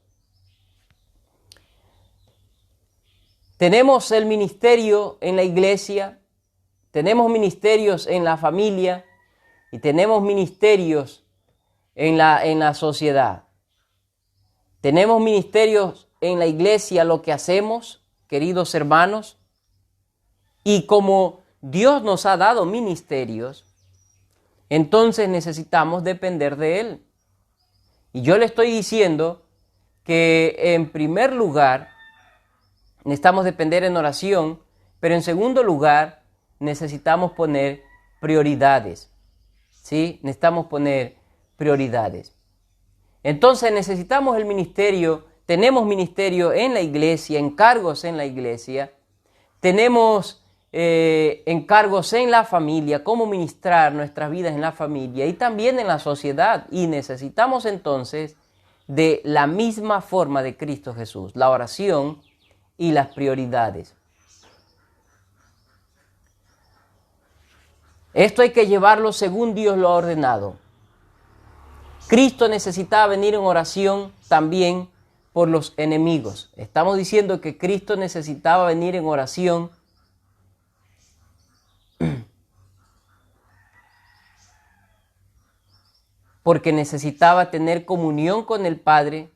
Tenemos el ministerio en la iglesia, tenemos ministerios en la familia y tenemos ministerios en la sociedad. Tenemos ministerios en la iglesia, lo que hacemos, queridos hermanos, y como Dios nos ha dado ministerios, entonces necesitamos depender de Él. Y yo le estoy diciendo que en primer lugar necesitamos depender en oración, pero en segundo lugar necesitamos poner prioridades. ¿Sí? Necesitamos poner prioridades. Entonces necesitamos el ministerio, tenemos ministerio en la iglesia, encargos en la iglesia, tenemos encargos en la familia, cómo ministrar nuestras vidas en la familia y también en la sociedad. Y necesitamos entonces de la misma forma de Cristo Jesús, la oración y las prioridades. Esto hay que llevarlo según Dios lo ha ordenado. Cristo necesitaba venir en oración también por los enemigos. Estamos diciendo que Cristo necesitaba venir en oración porque necesitaba tener comunión con el Padre.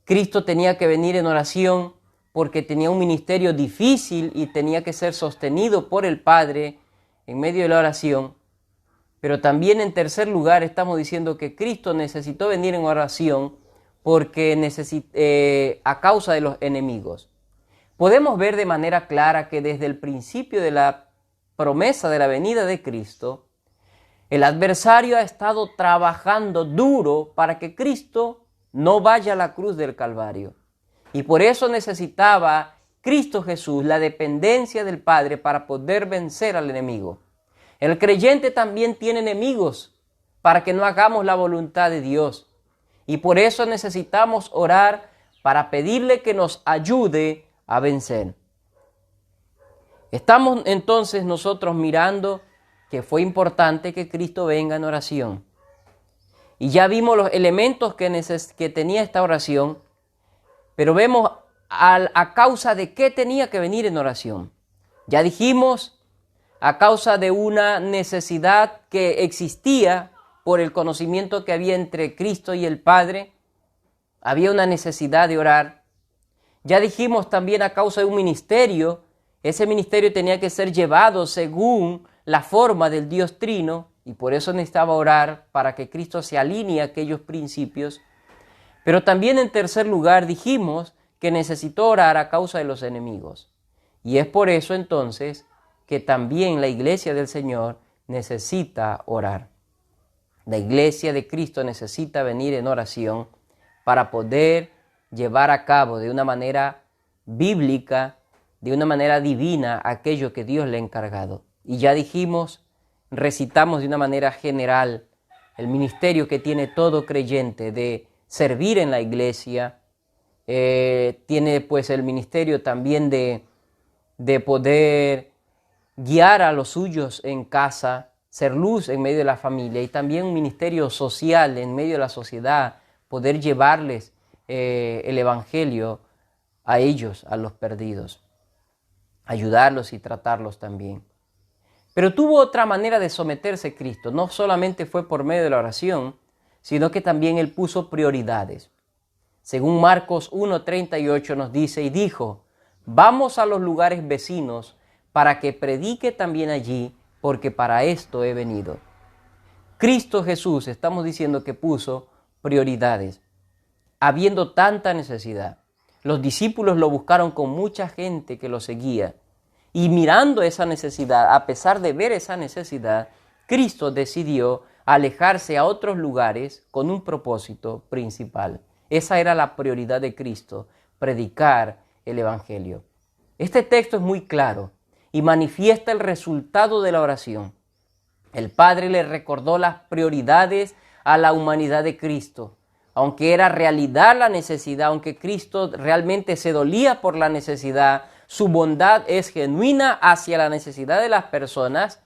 Cristo tenía que venir en oración porque tenía un ministerio difícil y tenía que ser sostenido por el Padre en medio de la oración. Pero también en tercer lugar estamos diciendo que Cristo necesitó venir en oración porque a causa de los enemigos. Podemos ver de manera clara que desde el principio de la promesa de la venida de Cristo, el adversario ha estado trabajando duro para que Cristo no vaya a la cruz del Calvario. Y por eso necesitaba Cristo Jesús la dependencia del Padre para poder vencer al enemigo. El creyente también tiene enemigos para que no hagamos la voluntad de Dios. Y por eso necesitamos orar para pedirle que nos ayude a vencer. Estamos entonces nosotros mirando que fue importante que Cristo venga en oración. Y ya vimos los elementos que tenía esta oración, pero vemos a causa de qué tenía que venir en oración. Ya dijimos, a causa de una necesidad que existía por el conocimiento que había entre Cristo y el Padre, había una necesidad de orar. Ya dijimos también a causa de un ministerio, ese ministerio tenía que ser llevado según la forma del Dios Trino, y por eso necesitaba orar para que Cristo se alinee a aquellos principios. Pero también en tercer lugar dijimos que necesitó orar a causa de los enemigos. Y es por eso entonces que también la iglesia del Señor necesita orar. La iglesia de Cristo necesita venir en oración para poder llevar a cabo de una manera bíblica de una manera divina aquello que Dios le ha encargado. Y ya dijimos, recitamos de una manera general el ministerio que tiene todo creyente de servir en la iglesia. Tiene pues el ministerio también de poder guiar a los suyos en casa, ser luz en medio de la familia, y también un ministerio social en medio de la sociedad, poder llevarles el evangelio a ellos, a los perdidos, ayudarlos y tratarlos también. Pero tuvo otra manera de someterse Cristo. No solamente fue por medio de la oración, sino que también Él puso prioridades. Según Marcos 1:38 nos dice, y dijo, vamos a los lugares vecinos para que predique también allí, porque para esto he venido. Cristo Jesús, estamos diciendo que puso prioridades, habiendo tanta necesidad. Los discípulos lo buscaron con mucha gente que lo seguía. Y mirando esa necesidad, a pesar de ver esa necesidad, Cristo decidió alejarse a otros lugares con un propósito principal. Esa era la prioridad de Cristo, predicar el Evangelio. Este texto es muy claro y manifiesta el resultado de la oración. El Padre le recordó las prioridades a la humanidad de Cristo. Aunque era realidad la necesidad, aunque Cristo realmente se dolía por la necesidad, su bondad es genuina hacia la necesidad de las personas.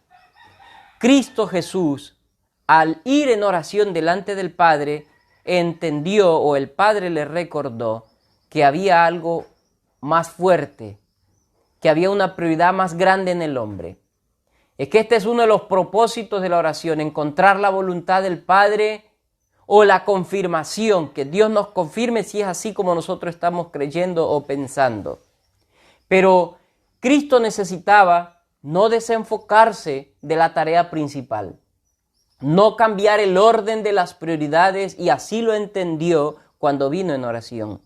Cristo Jesús, al ir en oración delante del Padre, entendió, o el Padre le recordó, que había algo más fuerte, que había una prioridad más grande en el hombre. Es que este es uno de los propósitos de la oración, encontrar la voluntad del Padre o la confirmación, que Dios nos confirme si es así como nosotros estamos creyendo o pensando. Pero Cristo necesitaba no desenfocarse de la tarea principal, no cambiar el orden de las prioridades, y así lo entendió cuando vino en oración.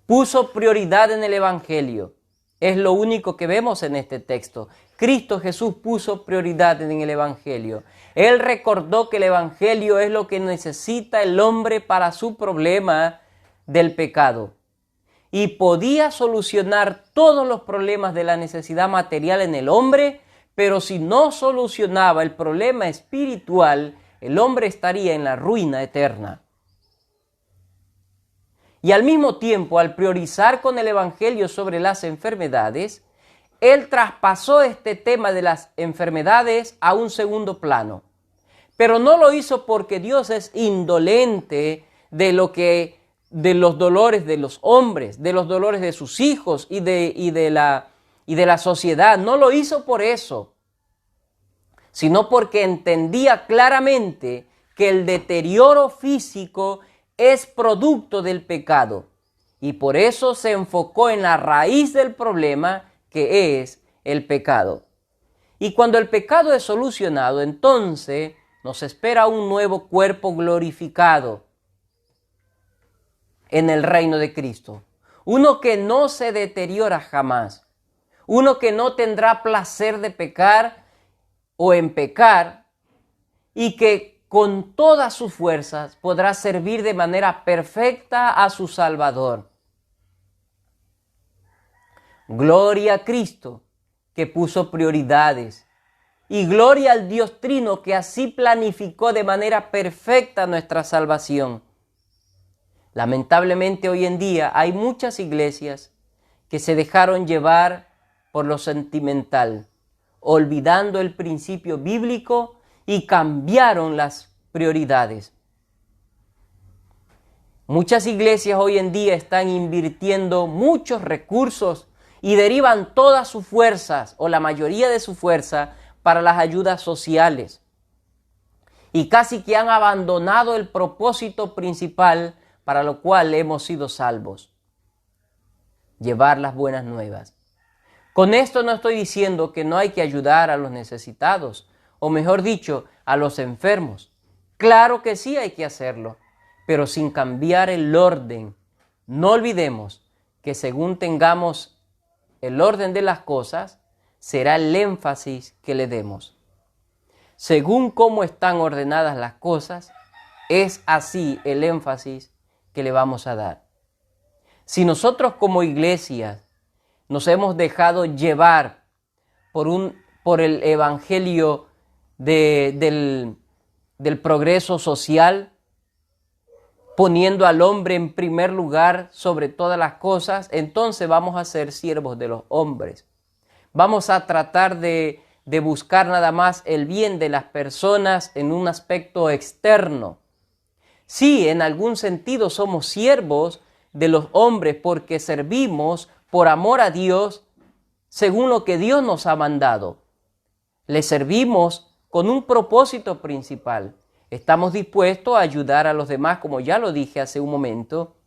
Puso prioridad en el Evangelio. Es lo único que vemos en este texto. Cristo Jesús puso prioridad en el Evangelio. Él recordó que el Evangelio es lo que necesita el hombre para su problema del pecado. Y podía solucionar todos los problemas de la necesidad material en el hombre, pero si no solucionaba el problema espiritual, el hombre estaría en la ruina eterna. Y al mismo tiempo, al priorizar con el Evangelio sobre las enfermedades, Él traspasó este tema de las enfermedades a un segundo plano. Pero no lo hizo porque Dios es indolente de los dolores de los hombres, de los dolores de sus hijos y de la sociedad. No lo hizo por eso, sino porque entendía claramente que el deterioro físico es producto del pecado, y por eso se enfocó en la raíz del problema, que es el pecado. Y cuando el pecado es solucionado, entonces nos espera un nuevo cuerpo glorificado en el reino de Cristo. Uno que no se deteriora jamás. Uno que no tendrá placer de pecar o en pecar, y que con todas sus fuerzas podrá servir de manera perfecta a su Salvador. Gloria a Cristo, que puso prioridades, y gloria al Dios Trino, que así planificó de manera perfecta nuestra salvación. Lamentablemente hoy en día hay muchas iglesias que se dejaron llevar por lo sentimental, olvidando el principio bíblico, y cambiaron las prioridades. Muchas iglesias hoy en día están invirtiendo muchos recursos y derivan todas sus fuerzas, o la mayoría de su fuerza, para las ayudas sociales. Y casi que han abandonado el propósito principal para lo cual hemos sido salvos: llevar las buenas nuevas. Con esto no estoy diciendo que no hay que ayudar a los necesitados, o mejor dicho, a los enfermos. Claro que sí hay que hacerlo, pero sin cambiar el orden. No olvidemos que según tengamos el orden de las cosas, será el énfasis que le demos. Según cómo están ordenadas las cosas, es así el énfasis que le vamos a dar. Si nosotros como iglesia nos hemos dejado llevar por el evangelio del progreso social, poniendo al hombre en primer lugar sobre todas las cosas, entonces vamos a ser siervos de los hombres. Vamos a tratar de buscar nada más el bien de las personas en un aspecto externo. Sí, en algún sentido somos siervos de los hombres porque servimos por amor a Dios según lo que Dios nos ha mandado. Le servimos con un propósito principal. Estamos dispuestos a ayudar a los demás, como ya lo dije hace un momento,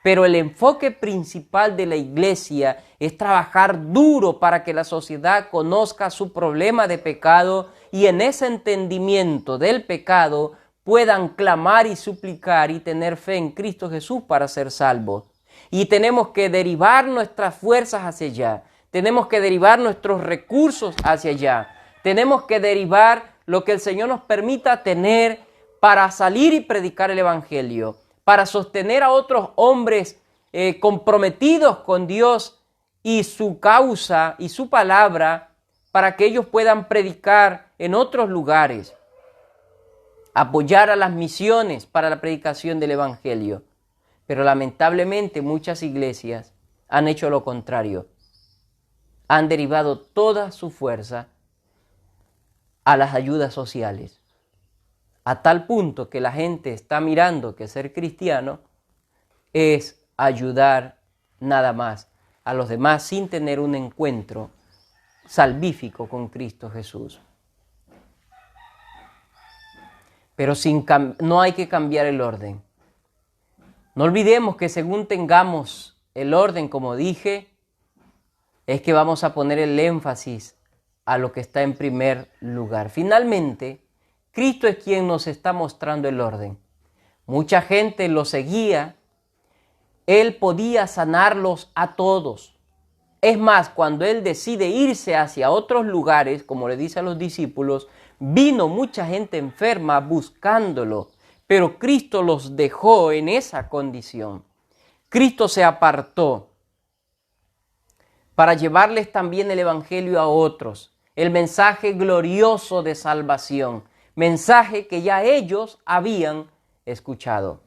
pero el enfoque principal de la iglesia es trabajar duro para que la sociedad conozca su problema de pecado y en ese entendimiento del pecado puedan clamar y suplicar y tener fe en Cristo Jesús para ser salvos. Y tenemos que derivar nuestras fuerzas hacia allá. Tenemos que derivar nuestros recursos hacia allá. Tenemos que derivar lo que el Señor nos permita tener para salir y predicar el Evangelio, para sostener a otros hombres comprometidos con Dios y su causa y su palabra, para que ellos puedan predicar en otros lugares, apoyar a las misiones para la predicación del Evangelio. Pero lamentablemente muchas iglesias han hecho lo contrario. Han derivado toda su fuerza a las ayudas sociales, a tal punto que la gente está mirando que ser cristiano es ayudar nada más a los demás sin tener un encuentro salvífico con Cristo Jesús. Pero no hay que cambiar el orden. No olvidemos que según tengamos el orden, como dije, es que vamos a poner el énfasis a lo que está en primer lugar. Finalmente, Cristo es quien nos está mostrando el orden. Mucha gente lo seguía. Él podía sanarlos a todos. Es más, cuando Él decide irse hacia otros lugares, como le dice a los discípulos, vino mucha gente enferma buscándolo, pero Cristo los dejó en esa condición. Cristo se apartó para llevarles también el Evangelio a otros, el mensaje glorioso de salvación, mensaje que ya ellos habían escuchado.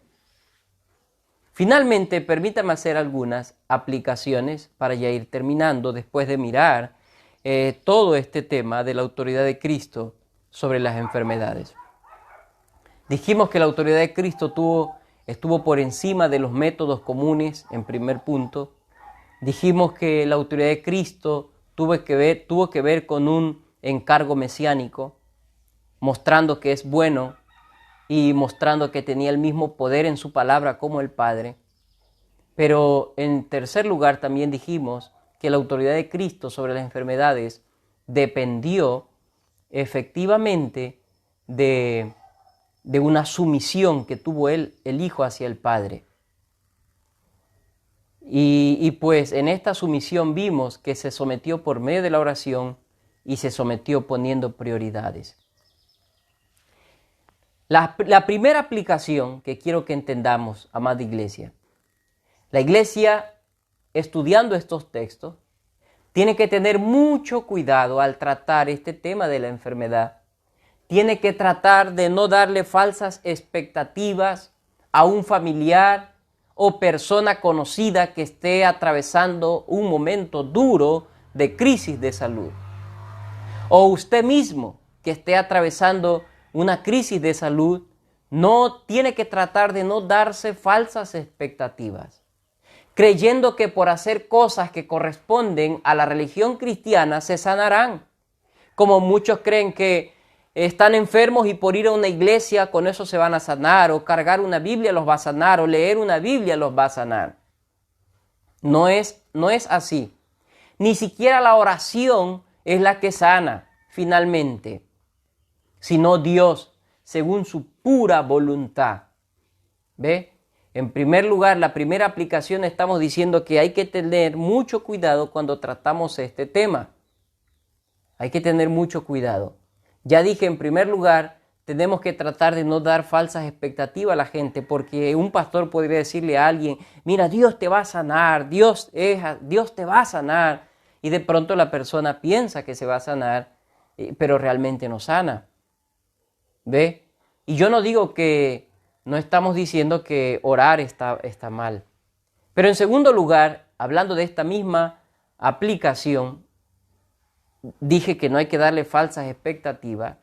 Finalmente, permítame hacer algunas aplicaciones para ya ir terminando después de mirar todo este tema de la autoridad de Cristo sobre las enfermedades. Dijimos que la autoridad de Cristo estuvo por encima de los métodos comunes en primer punto. Dijimos que la autoridad de Cristo tuvo que ver con un encargo mesiánico, mostrando que es bueno y mostrando que tenía el mismo poder en su palabra como el Padre. Pero en tercer lugar también dijimos que la autoridad de Cristo sobre las enfermedades dependió efectivamente de una sumisión que tuvo el Hijo hacia el Padre. Y pues en esta sumisión vimos que se sometió por medio de la oración y se sometió poniendo prioridades. La primera aplicación que quiero que entendamos, amada iglesia, la iglesia, estudiando estos textos, tiene que tener mucho cuidado al tratar este tema de la enfermedad. Tiene que tratar de no darle falsas expectativas a un familiar o persona conocida que esté atravesando un momento duro de crisis de salud. O usted mismo que esté atravesando una crisis de salud, no tiene que tratar de no darse falsas expectativas, creyendo que por hacer cosas que corresponden a la religión cristiana se sanarán. Como muchos creen que están enfermos y por ir a una iglesia con eso se van a sanar, o cargar una Biblia los va a sanar, o leer una Biblia los va a sanar. No es así. Ni siquiera la oración es la que sana finalmente, sino Dios, según su pura voluntad. ¿Ve? En primer lugar, la primera aplicación estamos diciendo que hay que tener mucho cuidado cuando tratamos este tema. Hay que tener mucho cuidado. Ya dije, en primer lugar, tenemos que tratar de no dar falsas expectativas a la gente, porque un pastor podría decirle a alguien, mira, Dios te va a sanar, Dios te va a sanar, y de pronto la persona piensa que se va a sanar, pero realmente no sana. ¿Ve? Y yo no digo que, no estamos diciendo que orar está mal. Pero en segundo lugar, hablando de esta misma aplicación, dije que no hay que darle falsas expectativas.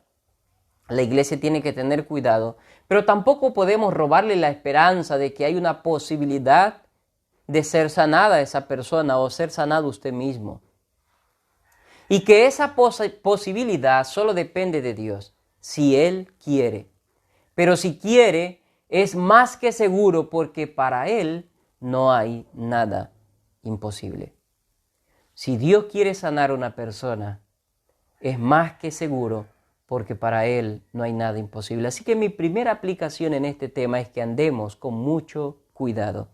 La iglesia tiene que tener cuidado, pero tampoco podemos robarle la esperanza de que hay una posibilidad de ser sanada esa persona o ser sanado usted mismo. Y que esa posibilidad solo depende de Dios, si Él quiere. Pero si quiere, es más que seguro porque para Él no hay nada imposible. Si Dios quiere sanar a una persona, es más que seguro porque para Él no hay nada imposible. Así que mi primera aplicación en este tema es que andemos con mucho cuidado,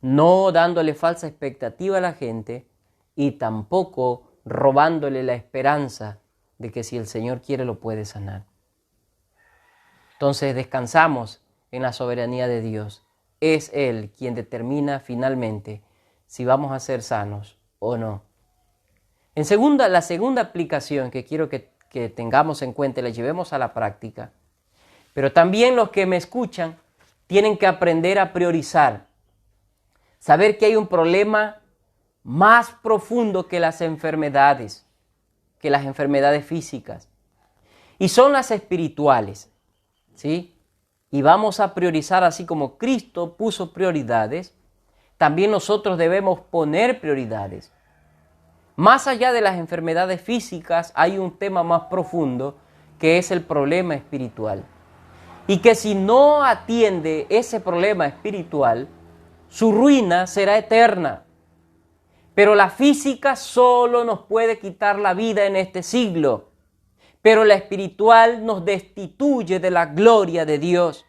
no dándole falsa expectativa a la gente y tampoco robándole la esperanza de que si el Señor quiere lo puede sanar. Entonces descansamos en la soberanía de Dios. Es Él quien determina finalmente si vamos a ser sanos o no. La segunda aplicación que quiero que tengamos en cuenta y la llevemos a la práctica, pero también los que me escuchan tienen que aprender a priorizar, saber que hay un problema más profundo que las enfermedades físicas, y son las espirituales, ¿sí? Y vamos a priorizar así como Cristo puso prioridades, también nosotros debemos poner prioridades. Más allá de las enfermedades físicas hay un tema más profundo que es el problema espiritual. Y que si no atiende ese problema espiritual, su ruina será eterna. Pero la física solo nos puede quitar la vida en este siglo. Pero la espiritual nos destituye de la gloria de Dios.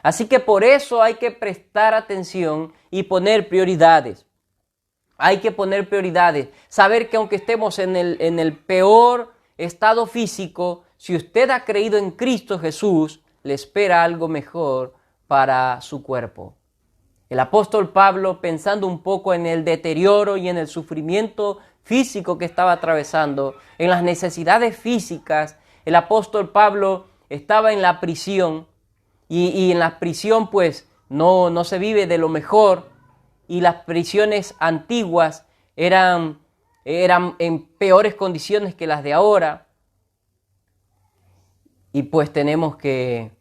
Así que por eso hay que prestar atención y poner prioridades. Hay que poner prioridades. Saber que aunque estemos en el peor estado físico, si usted ha creído en Cristo Jesús, le espera algo mejor para su cuerpo. El apóstol Pablo, pensando un poco en el deterioro y en el sufrimiento físico que estaba atravesando, en las necesidades físicas, el apóstol Pablo estaba en la prisión y en la prisión pues no se vive de lo mejor. Y las prisiones antiguas eran en peores condiciones que las de ahora. Y pues tenemos que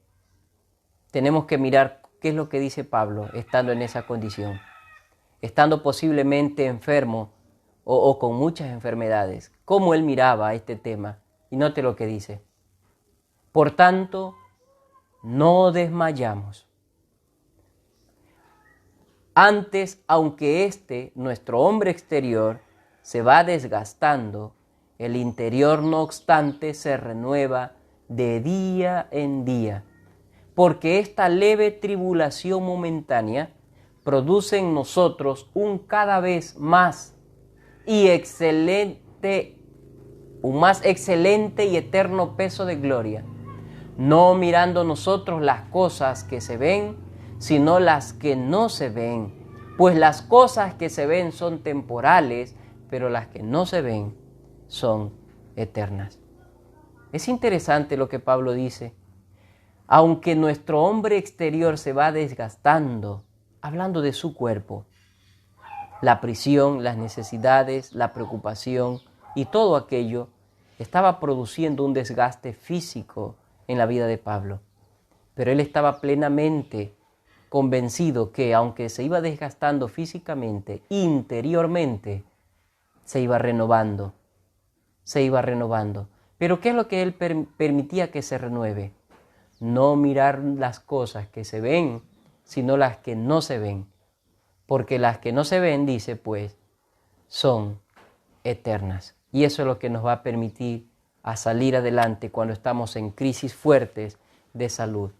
mirar qué es lo que dice Pablo estando en esa condición, estando posiblemente enfermo o con muchas enfermedades. Cómo él miraba este tema. Y note lo que dice. Por tanto, no desmayamos. Antes, aunque nuestro hombre exterior, se va desgastando, el interior no obstante se renueva de día en día, porque esta leve tribulación momentánea produce en nosotros un cada vez más excelente y eterno peso de gloria, no mirando nosotros las cosas que se ven, sino las que no se ven, pues las cosas que se ven son temporales, pero las que no se ven son eternas. Es interesante lo que Pablo dice. Aunque nuestro hombre exterior se va desgastando, hablando de su cuerpo, la prisión, las necesidades, la preocupación y todo aquello estaba produciendo un desgaste físico en la vida de Pablo. Pero él estaba plenamente convencido que aunque se iba desgastando físicamente, interiormente se iba renovando. Pero ¿qué es lo que él permitía que se renueve? No mirar las cosas que se ven, sino las que no se ven. Porque las que no se ven, dice pues, son eternas. Y eso es lo que nos va a permitir a salir adelante cuando estamos en crisis fuertes de salud.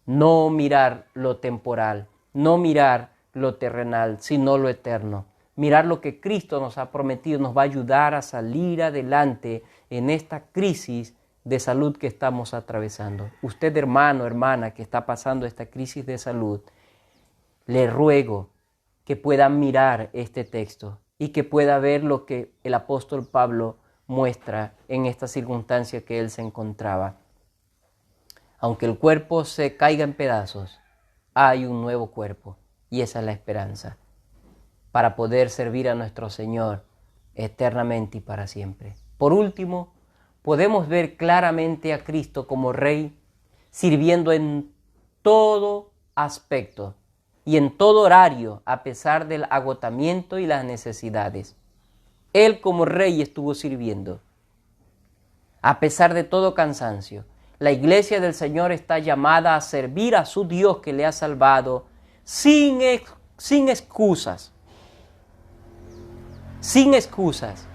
No mirar lo temporal, no mirar lo terrenal, sino lo eterno. Mirar lo que Cristo nos ha prometido nos va a ayudar a salir adelante en esta crisis de salud que estamos atravesando. Usted, hermano, hermana, que está pasando esta crisis de salud, le ruego que pueda mirar este texto y que pueda ver lo que el apóstol Pablo muestra en esta circunstancia que él se encontraba. Aunque el cuerpo se caiga en pedazos, hay un nuevo cuerpo y esa es la esperanza para poder servir a nuestro Señor eternamente y para siempre. Por último, podemos ver claramente a Cristo como Rey, sirviendo en todo aspecto y en todo horario, a pesar del agotamiento y las necesidades. Él como Rey estuvo sirviendo, a pesar de todo cansancio. La iglesia del Señor está llamada a servir a su Dios que le ha salvado sin excusas. Sin excusas.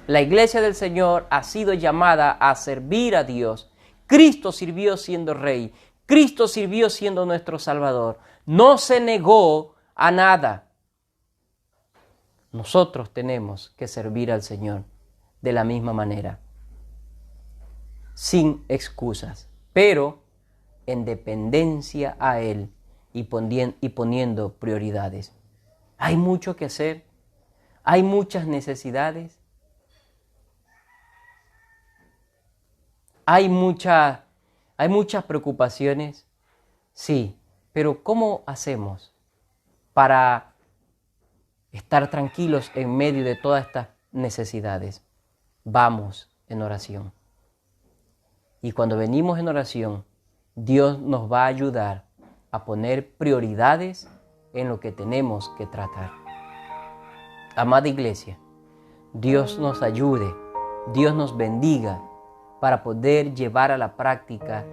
La iglesia del Señor ha sido llamada a servir a Dios. Cristo sirvió siendo Rey. Cristo sirvió siendo nuestro Salvador. No se negó a nada. Nosotros tenemos que servir al Señor de la misma manera, sin excusas, pero en dependencia a Él y poniendo prioridades. Hay mucho que hacer. Hay muchas necesidades. Hay muchas preocupaciones. Sí, pero ¿cómo hacemos para estar tranquilos en medio de todas estas necesidades? Vamos en oración. Y cuando venimos en oración, Dios nos va a ayudar a poner prioridades en lo que tenemos que tratar. Amada iglesia, Dios nos ayude, Dios nos bendiga para poder llevar a la práctica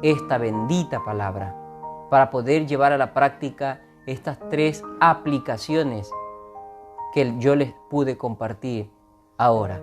esta bendita palabra, para poder llevar a la práctica estas 3 aplicaciones que yo les pude compartir ahora.